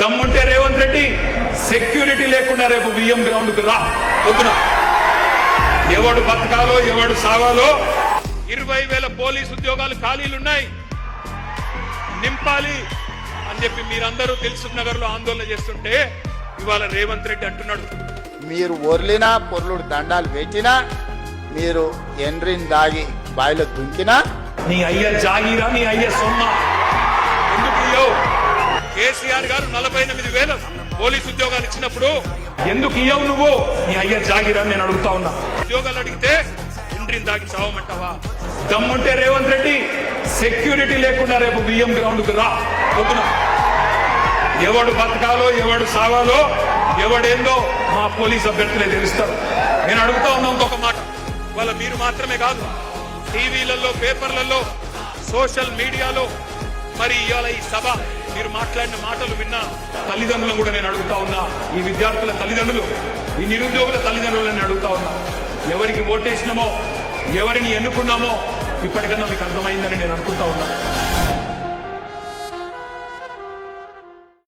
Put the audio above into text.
దమ్ముంటే రేవంత్ రెడ్డి సెక్యూరిటీ లేకుండా రేపు బియ్యం గ్రౌండ్ కు రా పొద్దున. ఎవడు బతకాలో ఎవడు సావాలో 20,000 పోలీసు ఉద్యోగాలు ఖాళీలున్నాయి, నింపాలి అని చెప్పి మీరందరూ దిల్సుఖ్ నగర్ లో ఆందోళన చేస్తుంటే ఇవాళ రేవంత్ రెడ్డి అంటున్నాడు, మీరు ఒర్లినా పొర్లుడు దండాలు పెట్టినా, మీరు ఎండ్రిని దాగి బాయిలో దుంకినా, నీ అయ్య జాగీరా, నీ అయ్య సొమ్మ ఎందుకు ఇయ్యవు? కేసీఆర్ గారు 48,000 పోలీసు ఉద్యోగాలు ఇచ్చినప్పుడు ఎందుకు ఇయ్యవు నువ్వు? నీ అయ్య జాగీరా నేను అడుగుతా ఉన్నా. ఉద్యోగాలు అడిగితే ఎండ్రిని దాగి చావమంటావా? దమ్ముంటే రేవంత్ రెడ్డి సెక్యూరిటీ లేకుండా రేపు బియ్యం గ్రౌండ్ కు రా పొద్దున. ఎవడు బతకాలో ఎవడు సావాలో ఎవడేందో మా పోలీస్ అభ్యర్థులే తెలుస్తారు. నేను అడుగుతా ఉన్నా ఇంకొక మాట, వాళ్ళ మీరు మాత్రమే కాదు, టీవీలలో, పేపర్లలో, సోషల్ మీడియాలో, మరి ఇవాళ ఈ సభ మీరు మాట్లాడిన మాటలు విన్న తల్లిదండ్రులను కూడా నేను అడుగుతా ఉన్నా, ఈ విద్యార్థుల తల్లిదండ్రులు, ఈ నిరుద్యోగుల తల్లిదండ్రులను నేను అడుగుతా ఉన్నా, ఎవరికి ఓటేసినామో ఎవరిని ఎన్నుకున్నామో ఇప్పటికన్నా మీకు అర్థమైందని నేను అనుకుంటా ఉన్నా.